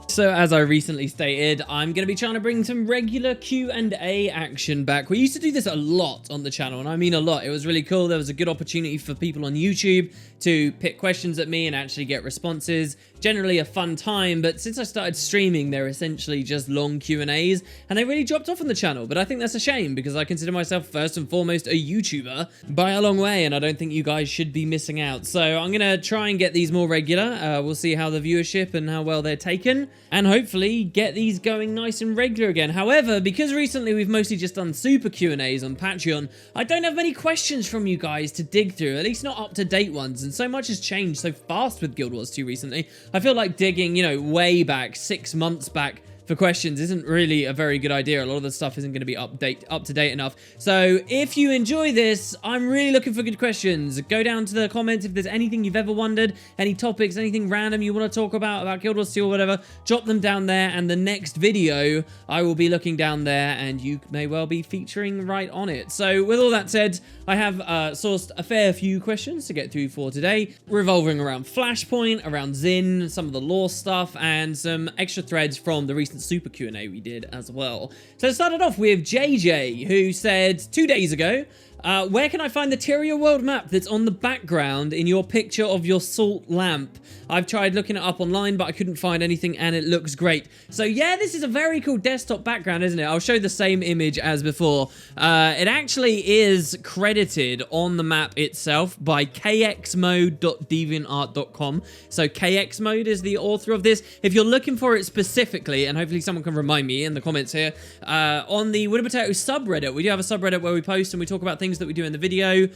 So as I recently stated, I'm going to be trying to bring some regular Q&A action back. We used to do this a lot on the channel, and I mean a lot. It was really cool. There was a good opportunity for people on YouTube to pick questions at me and actually get responses. Generally a fun time, but since I started streaming, they're essentially just long Q&As, and they really dropped off on the channel. But I think that's a shame, because I consider myself first and foremost a YouTuber by a long way, and I don't think you guys should be missing out. So I'm going to try and get these more regular. We'll see how the viewership and how well they're taken, and hopefully get these going nice and regular again. However, because recently we've mostly just done super Q&As on Patreon, I don't have many questions from you guys to dig through, at least not up-to-date ones, and so much has changed so fast with Guild Wars 2 recently. I feel like digging, you know, way back, 6 months back, for questions isn't really a very good idea. A lot of the stuff isn't going to be up to date enough. So if you enjoy this, I'm really looking for good questions. Go down to the comments if there's anything you've ever wondered, any topics, anything random you want to talk about Guild Wars 2 or whatever, drop them down there, and the next video I will be looking down there and you may well be featuring right on it. So with all that said, I have sourced a fair few questions to get through for today, revolving around Flashpoint, around Zinn, some of the lore stuff, and some extra threads from the recent super Q&A we did as well. So it started off with JJ, who said 2 days ago, where can I find the Terrier world map that's on the background in your picture of your salt lamp? I've tried looking it up online, but I couldn't find anything, and it looks great. So yeah, this is a very cool desktop background, isn't it? I'll show the same image as before. It actually is credited on the map itself by kxmode.deviantart.com. So kxmode is the author of this. If you're looking for it specifically, and hopefully someone can remind me in the comments here, on the Wooden Potatoes subreddit, we do have a subreddit where we post and we talk about things that we do in the video.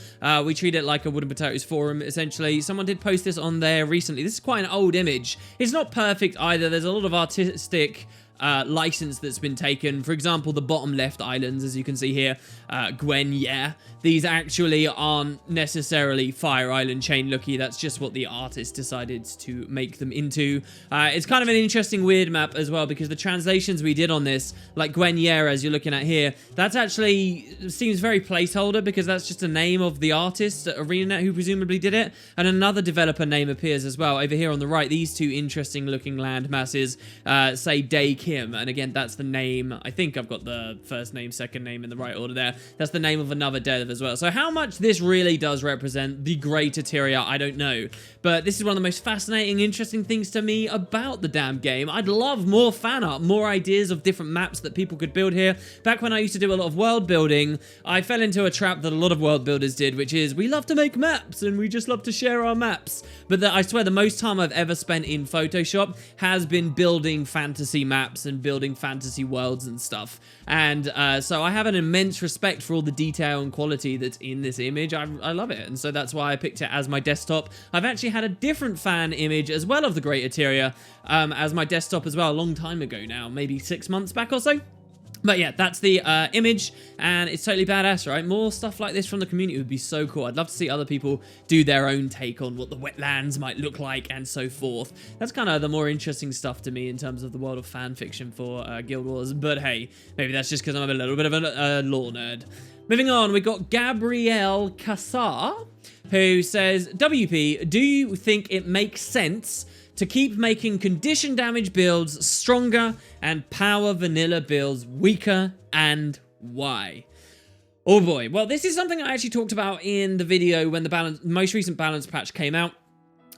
We treat it like a Wooden Potatoes forum, essentially. Someone did post this on there recently. This is quite an old image. It's not perfect either. There's a lot of artistic license that's been taken. For example, the bottom left islands, as you can see here, Gwen, yeah. These actually aren't necessarily Fire Island chain looky. That's just what the artist decided to make them into. It's kind of an interesting weird map as well, because the translations we did on this, like Gwen, yeah, as you're looking at here, that's actually seems very placeholder, because that's just a name of the artist at ArenaNet who presumably did it, and another developer name appears as well. Over here on the right, these two interesting looking land masses say Day Kim, and again, that's the name. I think I've got the first name, second name in the right order there. That's the name of another dev as well. So how much this really does represent the greater Terrier, I don't know. But this is one of the most fascinating, interesting things to me about the damn game. I'd love more fan art, more ideas of different maps that people could build here. Back when I used to do a lot of world building, I fell into a trap that a lot of world builders did, which is we love to make maps and we just love to share our maps. But I swear the most time I've ever spent in Photoshop has been building fantasy maps and building fantasy worlds and stuff. And so I have an immense respect for all the detail and quality that's in this image. I love it, and so that's why I picked it as my desktop. I've actually had a different fan image as well of the Greater Terrier as my desktop as well, a long time ago now, maybe 6 months back or so. But yeah, that's the image, and it's totally badass, right? More stuff like this from the community would be so cool. I'd love to see other people do their own take on what the wetlands might look like and so forth. That's kind of the more interesting stuff to me in terms of the world of fan fiction for Guild Wars. But hey, maybe that's just because I'm a little bit of a lore nerd. Moving on, we got Gabrielle Cassar, who says, WP, do you think it makes sense to keep making condition damage builds stronger and power vanilla builds weaker, and why? Oh boy. Well, this is something I actually talked about in the video when the most recent balance patch came out.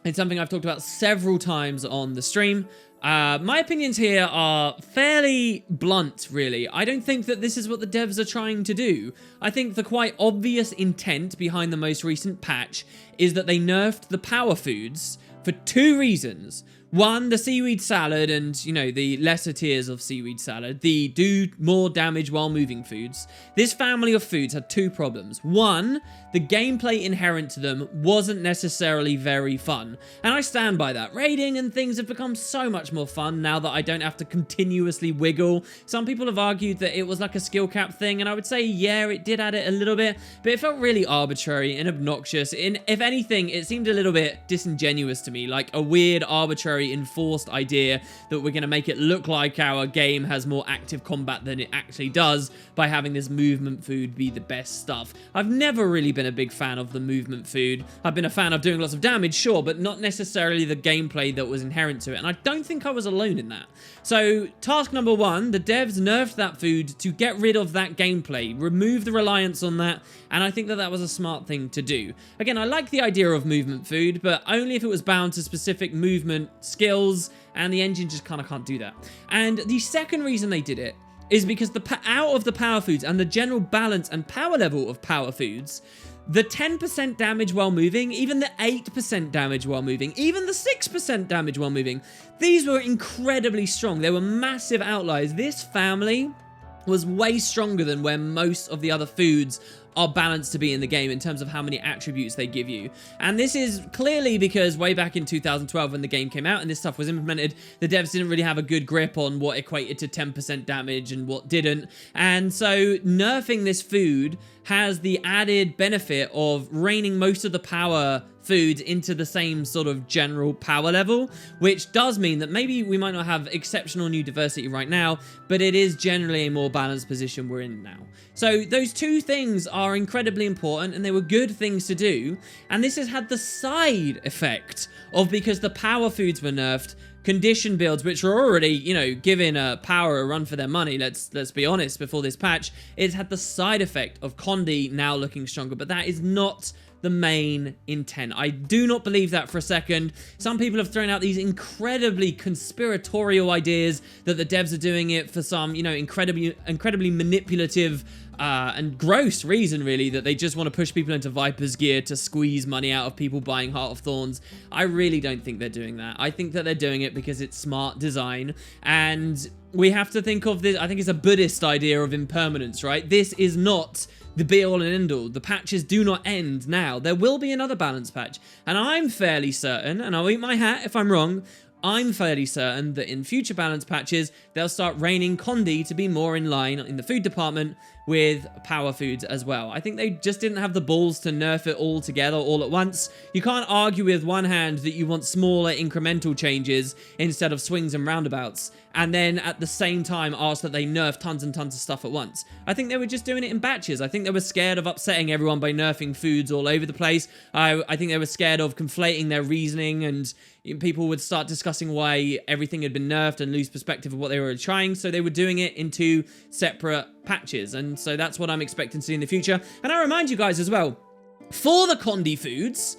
It's something I've talked about several times on the stream. My opinions here are fairly blunt, really. I don't think that this is what the devs are trying to do. I think the quite obvious intent behind the most recent patch is that they nerfed the power foods for 2 reasons. One, the seaweed salad and, you know, the lesser tiers of seaweed salad, the do more damage while moving foods. This family of foods had 2 problems. One, the gameplay inherent to them wasn't necessarily very fun. And I stand by that. Raiding and things have become so much more fun now that I don't have to continuously wiggle. Some people have argued that it was like a skill cap thing, and I would say, yeah, it did add it a little bit, but it felt really arbitrary and obnoxious. If anything, it seemed a little bit disingenuous to me, like a weird, arbitrary very enforced idea that we're going to make it look like our game has more active combat than it actually does by having this movement food be the best stuff. I've never really been a big fan of the movement food. I've been a fan of doing lots of damage, sure, but not necessarily the gameplay that was inherent to it, and I don't think I was alone in that. So, task number 1, the devs nerfed that food to get rid of that gameplay, remove the reliance on that, and I think that that was a smart thing to do. Again, I like the idea of movement food, but only if it was bound to specific movement skills, and the engine just kind of can't do that. And the second reason they did it is because out of the power foods and the general balance and power level of power foods, the 10% damage while moving, even the 8% damage while moving, even the 6% damage while moving, these were incredibly strong. They were massive outliers. This family was way stronger than where most of the other foods are balanced to be in the game in terms of how many attributes they give you. And this is clearly because way back in 2012 when the game came out and this stuff was implemented, the devs didn't really have a good grip on what equated to 10% damage and what didn't. And so nerfing this food has the added benefit of reining most of the power foods into the same sort of general power level, which does mean that maybe we might not have exceptional new diversity right now, but it is generally a more balanced position we're in now. So those two things are incredibly important, and they were good things to do, and this has had the side effect of, because the power foods were nerfed, condition builds, which are already, you know, giving power a run for their money, let's be honest, before this patch, it's had the side effect of Condi now looking stronger, but that is not the main intent. I do not believe that for a second. Some people have thrown out these incredibly conspiratorial ideas that the devs are doing it for some, you know, incredibly manipulative and gross reason, really, that they just want to push people into Viper's gear to squeeze money out of people buying Heart of Thorns. I really don't think they're doing that. I think that they're doing it because it's smart design, and we have to think of this, I think it's a Buddhist idea of impermanence, right? This is not the be-all and end-all. The patches do not end now. There will be another balance patch, and I'm fairly certain, and I'll eat my hat if I'm wrong, I'm fairly certain that in future balance patches, they'll start reining Condi to be more in line in the food department with power foods as well. I think they just didn't have the balls to nerf it all together all at once. You can't argue with one hand that you want smaller incremental changes instead of swings and roundabouts, and then at the same time ask that they nerf tons and tons of stuff at once. I think they were just doing it in batches. I think they were scared of upsetting everyone by nerfing foods all over the place. I think they were scared of conflating their reasoning, and people would start discussing why everything had been nerfed and lose perspective of what they were trying, so they were doing it in two separate patches, and so that's what I'm expecting to see in the future. And I remind you guys as well, for the Condi foods,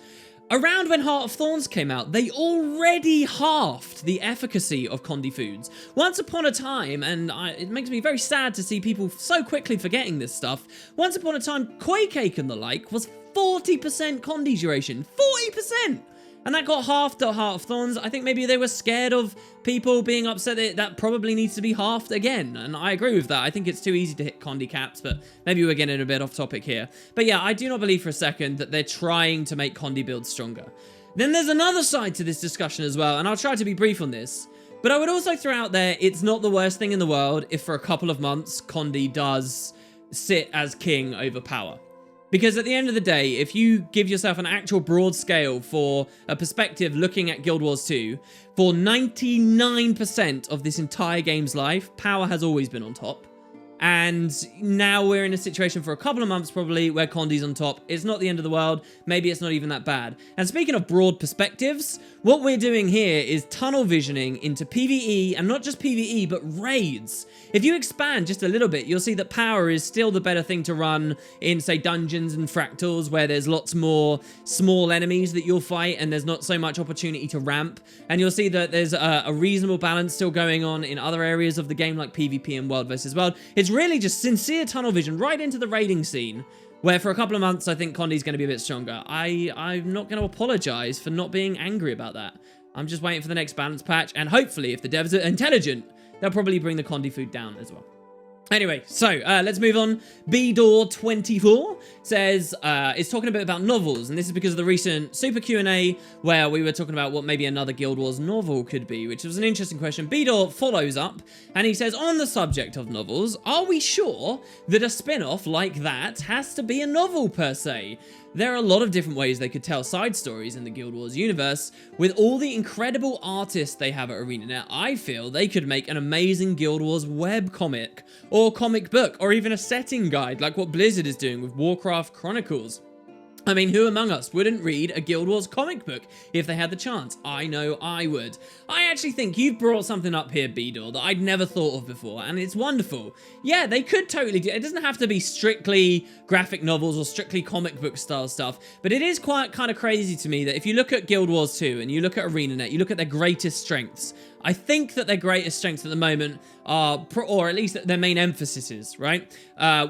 around when Heart of Thorns came out, they already halved the efficacy of Condi foods. Once upon a time, and it makes me very sad to see people so quickly forgetting this stuff, once upon a time, Koi Cake and the like was 40% Condi duration. 40%! And that got halved at Heart of Thorns. I think maybe they were scared of people being upset that that probably needs to be halved again. And I agree with that. I think it's too easy to hit Condi caps, but maybe we're getting a bit off topic here. But yeah, I do not believe for a second that they're trying to make Condi builds stronger. Then there's another side to this discussion as well, and I'll try to be brief on this. But I would also throw out there, it's not the worst thing in the world if for a couple of months, Condi does sit as king over power. Because at the end of the day, if you give yourself an actual broad scale for a perspective looking at Guild Wars 2, for 99% of this entire game's life, power has always been on top. And now we're in a situation for a couple of months probably where Condi's on top. It's not the end of the world. Maybe it's not even that bad. And speaking of broad perspectives, what we're doing here is tunnel visioning into PvE, and not just PvE, but raids. If you expand just a little bit, you'll see that power is still the better thing to run in, say, dungeons and fractals, where there's lots more small enemies that you'll fight, and there's not so much opportunity to ramp. And you'll see that there's a reasonable balance still going on in other areas of the game, like PvP and World versus World. It's really just sincere tunnel vision right into the raiding scene, where for a couple of months I think Condi's going to be a bit stronger. I'm not going to apologize for not being angry about that. I'm just waiting for the next balance patch, and hopefully if the devs are intelligent, they'll probably bring the Condi food down as well. Anyway, so let's move on. B-Door24 says, it's talking a bit about novels, and this is because of the recent Super Q&A where we were talking about what maybe another Guild Wars novel could be, which was an interesting question. B-Door follows up, and he says, on the subject of novels, are we sure that a spin-off like that has to be a novel per se? There are a lot of different ways they could tell side stories in the Guild Wars universe. With all the incredible artists they have at ArenaNet, I feel they could make an amazing Guild Wars webcomic, or comic book, or even a setting guide like what Blizzard is doing with Warcraft Chronicles. I mean, who among us wouldn't read a Guild Wars comic book if they had the chance? I know I would. I actually think you've brought something up here, Beedor, that I'd never thought of before, and it's wonderful. Yeah, they could totally do it. It doesn't have to be strictly graphic novels or strictly comic book style stuff, but it is quite kind of crazy to me that if you look at Guild Wars 2 and you look at ArenaNet, you look at their greatest strengths, I think that their greatest strengths at the moment are, or at least their main emphases, right,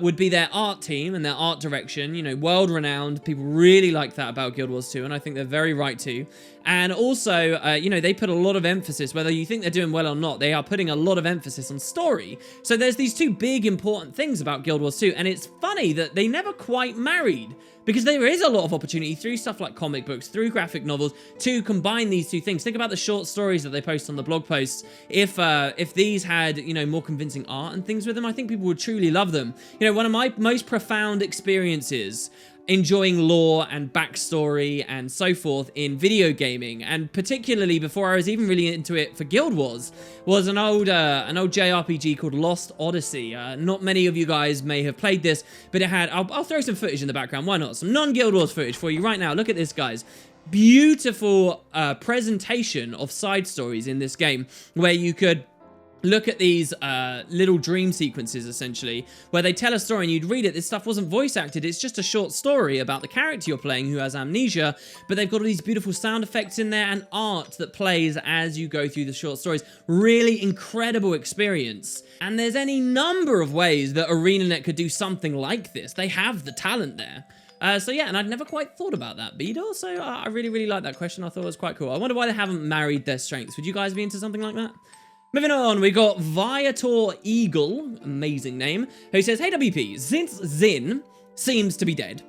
would be their art team and their art direction. You know, world-renowned. People really like that about Guild Wars 2, and I think they're very right to. And also, you know, they put a lot of emphasis, whether you think they're doing well or not, they are putting a lot of emphasis on story. So there's these two big important things about Guild Wars 2, and it's funny that they never quite married, because there is a lot of opportunity through stuff like comic books, through graphic novels, to combine these two things. Think about the short stories that they post on the blog posts. If these had, you know, more convincing art and things with them, I think people would truly love them. You know, one of my most profound experiences enjoying lore and backstory and so forth in video gaming, and particularly before I was even really into it for Guild Wars, was an old JRPG called Lost Odyssey. Not many of you guys may have played this, but it had, I'll throw some footage in the background, why not? Some non-Guild Wars footage for you right now. Look at this, guys. Beautiful presentation of side stories in this game, where you could look at these little dream sequences, essentially, where they tell a story and you'd read it. This stuff wasn't voice acted. It's just a short story about the character you're playing who has amnesia, but they've got all these beautiful sound effects in there and art that plays as you go through the short stories. Really incredible experience. And there's any number of ways that ArenaNet could do something like this. They have the talent there. So yeah, and I'd never quite thought about that, Beedor, so I really, really like that question. I thought it was quite cool. I wonder why they haven't married their strengths. Would you guys be into something like that? Moving on, we got Viator Eagle, amazing name, who says, "Hey WP, since Zinn seems to be dead,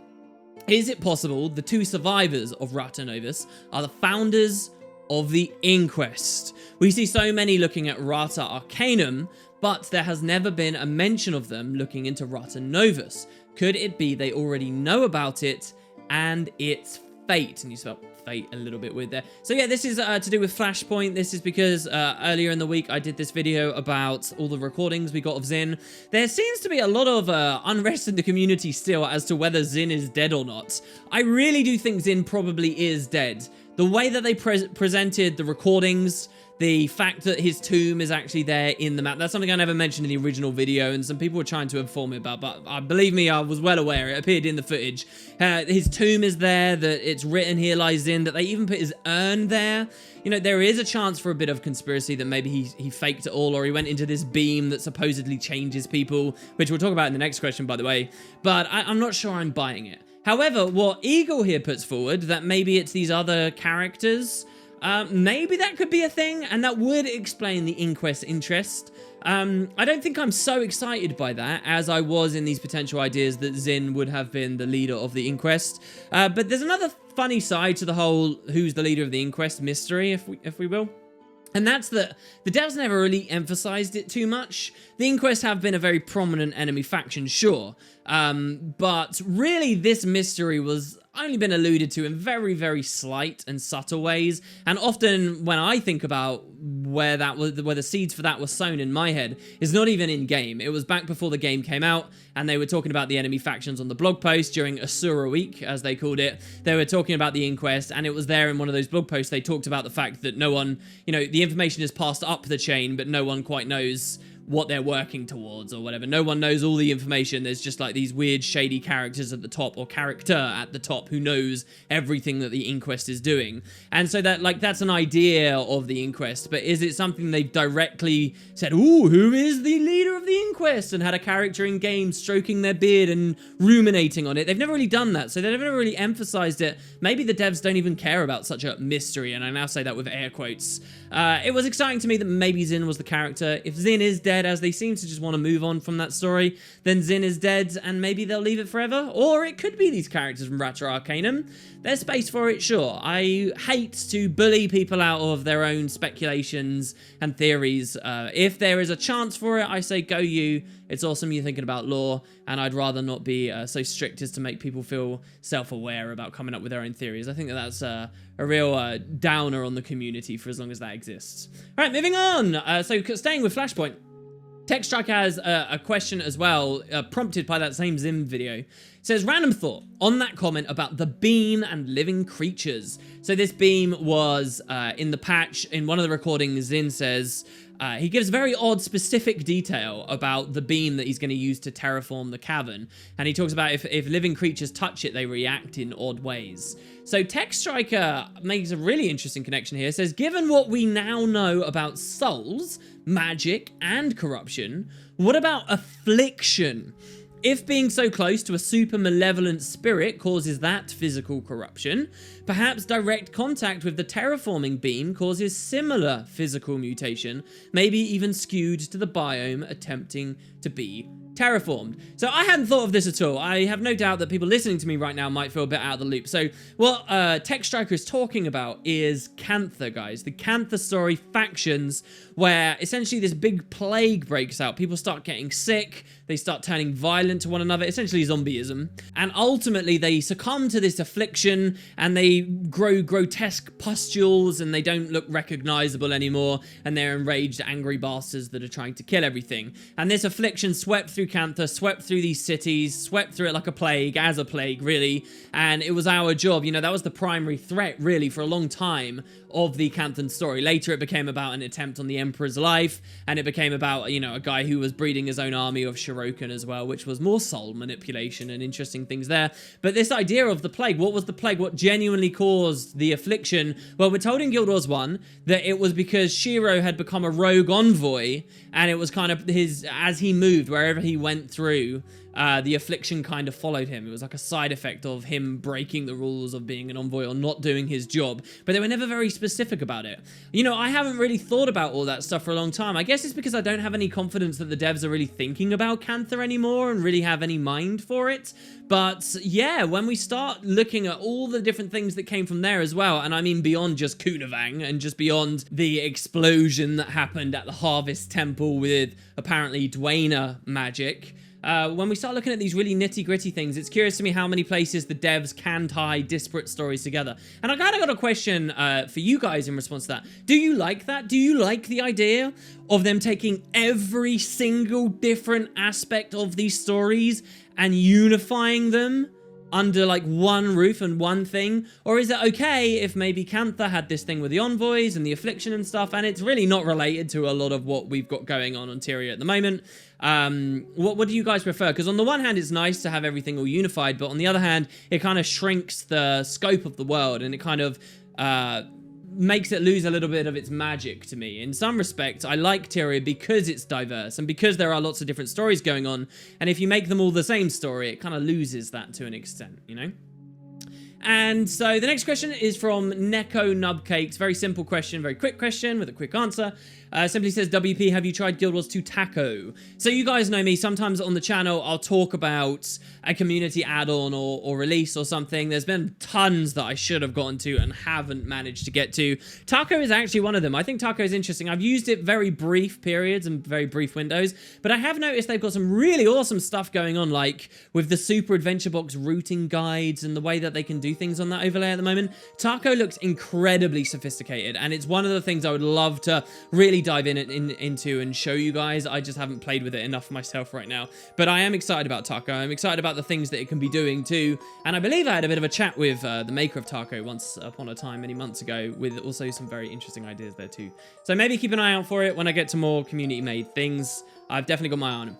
is it possible the two survivors of Rata Novus are the founders of the Inquest? We see so many looking at Rata Arcanum, but there has never been a mention of them looking into Rata Novus. Could it be they already know about it and its fate?" And you spelled fate a little bit weird there. So yeah, this is to do with Flashpoint. This is because earlier in the week I did this video about all the recordings we got of Zinn. There seems to be a lot of unrest in the community still as to whether Zinn is dead or not. I really do think Zinn probably is dead. The way that they presented the recordings, the fact that his tomb is actually there in the map, that's something I never mentioned in the original video, and some people were trying to inform me about, but believe me, I was well aware. It appeared in the footage. His tomb is there, that it's written "Here lies Zinn," that they even put his urn there. You know, there is a chance for a bit of conspiracy that maybe he faked it all, or he went into this beam that supposedly changes people, which we'll talk about in the next question, by the way, but I'm not sure I'm buying it. However, what Eagle here puts forward, that maybe it's these other characters, maybe that could be a thing, and that would explain the Inquest interest. I don't think I'm so excited by that as I was in these potential ideas that Zinn would have been the leader of the Inquest. But there's another funny side to the whole who's the leader of the Inquest mystery, if we will. And that's that the devs never really emphasized it too much. The Inquest have been a very prominent enemy faction, sure. But really this mystery was only been alluded to in very, very slight and subtle ways. And often when I think about where the seeds for that were sown in my head, is not even in game. It was back before the game came out, and they were talking about the enemy factions on the blog post during Asura Week, as they called it. They were talking about the Inquest, and it was there in one of those blog posts. They talked about the fact that no one, you know, the information is passed up the chain, but no one quite knows what they're working towards or whatever. No one knows all the information. There's just like these weird shady characters at the top, or character at the top, who knows everything that the Inquest is doing. And so that, like, that's an idea of the Inquest, but is it something they've directly said, ooh, who is the leader of the Inquest, and had a character in game stroking their beard and ruminating on it? They've never really done that, so they've never really emphasized it. Maybe the devs don't even care about such a mystery, and I now say that with air quotes. It was exciting to me that maybe Zinn was the character. If Zinn is dead, dead, as they seem to just want to move on from that story, then Zinn is dead, and maybe they'll leave it forever. Or it could be these characters from Ratchet Arcanum. There's space for it, sure. I hate to bully people out of their own speculations and theories. If there is a chance for it, I say go you. It's awesome you're thinking about lore, and I'd rather not be so strict as to make people feel self-aware about coming up with their own theories. I think that that's a real downer on the community for as long as that exists. All right, moving on. So staying with Flashpoint, TechStrike has a question as well, prompted by that same Zinn video. It says, random thought on that comment about the beam and living creatures. So this beam was in the patch. In one of the recordings, Zinn says, he gives very odd specific detail about the beam that he's going to use to terraform the cavern. And he talks about if living creatures touch it, they react in odd ways. So TechStriker makes a really interesting connection here. It says, given what we now know about souls, magic, and corruption, what about affliction? If being so close to a super malevolent spirit causes that physical corruption, perhaps direct contact with the terraforming beam causes similar physical mutation, maybe even skewed to the biome attempting to be terraformed. So I hadn't thought of this at all. I have no doubt that people listening to me right now might feel a bit out of the loop. So what TechStriker is talking about is Cantha, guys. The Cantha story factions, where essentially this big plague breaks out. People start getting sick. They start turning violent to one another, essentially zombieism. And ultimately they succumb to this affliction and they grow grotesque pustules and they don't look recognizable anymore. And they're enraged, angry bastards that are trying to kill everything. And this affliction swept through Cantha, swept through these cities, swept through it like a plague, as a plague, really. And it was our job, you know, that was the primary threat, really, for a long time of the Canthan story. Later, it became about an attempt on the Emperor's life, and it became about, you know, a guy who was breeding his own army of Shirokan as well, which was more soul manipulation and interesting things there. But this idea of the plague, what was the plague? What genuinely caused the affliction? Well, we're told in Guild Wars 1 that it was because Shiro had become a rogue envoy, and it was kind of his, as he moved, wherever he went through, the affliction kind of followed him. It was like a side effect of him breaking the rules of being an envoy or not doing his job, but they were never very specific about it. You know, I haven't really thought about all that stuff for a long time. I guess it's because I don't have any confidence that the devs are really thinking about Cantha anymore and really have any mind for it. But yeah, when we start looking at all the different things that came from there as well, and I mean beyond just Kunavang and just beyond the explosion that happened at the Harvest Temple with apparently Dwayne magic, when we start looking at these really nitty-gritty things, it's curious to me how many places the devs can tie disparate stories together. And I kind of got a question for you guys in response to that. Do you like that? Do you like the idea of them taking every single different aspect of these stories and unifying them under like one roof and one thing? Or is it okay if maybe Cantha had this thing with the envoys and the affliction and stuff, and it's really not related to a lot of what we've got going on Tyria at the moment? What do you guys prefer? Because on the one hand, it's nice to have everything all unified, but on the other hand, it kind of shrinks the scope of the world, and it kind of makes it lose a little bit of its magic to me. In some respects, I like Tyria because it's diverse and because there are lots of different stories going on, and if you make them all the same story, it kind of loses that to an extent, you know? And so the next question is from Neko Nubcakes. Very simple question, very quick question with a quick answer. Simply says, WP, have you tried Guild Wars 2 Taco? So you guys know me, sometimes on the channel I'll talk about a community add-on or release or something. There's been tons that I should have gotten to and haven't managed to get to. Taco is actually one of them. I think Taco is interesting. I've used it very brief periods and very brief windows, but I have noticed they've got some really awesome stuff going on, like with the Super Adventure Box routing guides and the way that they can do things on that overlay at the moment. Taco looks incredibly sophisticated, and it's one of the things I would love to really dive into and show you guys. I just haven't played with it enough myself right now, but I am excited about Taco. I'm excited about the things that it can be doing too, and I believe I had a bit of a chat with the maker of Taco once upon a time many months ago, with also some very interesting ideas there too. So maybe keep an eye out for it when I get to more community made things. I've definitely got my eye on them.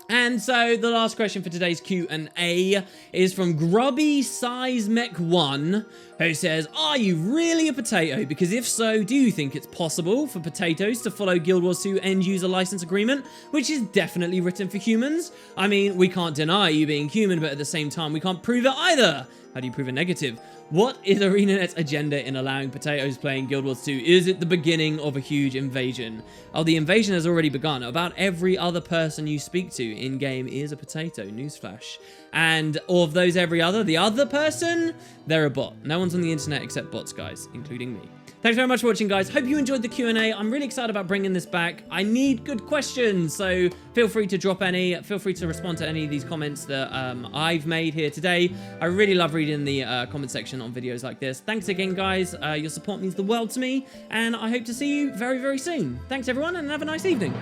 And so the last question for today's Q&A is from Grubby Seismech 1, who says, are you really a potato? Because if so, do you think it's possible for potatoes to follow Guild Wars 2 end-user license agreement, which is definitely written for humans? I mean, we can't deny you being human, but at the same time, we can't prove it either. How do you prove a negative? What is ArenaNet's agenda in allowing potatoes playing Guild Wars 2? Is it the beginning of a huge invasion? Oh, the invasion has already begun. About every other person you speak to in-game is a potato. Newsflash. And of those every other, the other person, they're a bot. No one's on the internet except bots, guys, including me. Thanks very much for watching, guys. Hope you enjoyed the Q&A. I'm really excited about bringing this back. I need good questions, so feel free to drop any. Feel free to respond to any of these comments that I've made here today. I really love reading the comment section on videos like this. Thanks again, guys. Your support means the world to me, and I hope to see you very, very soon. Thanks, everyone, and have a nice evening.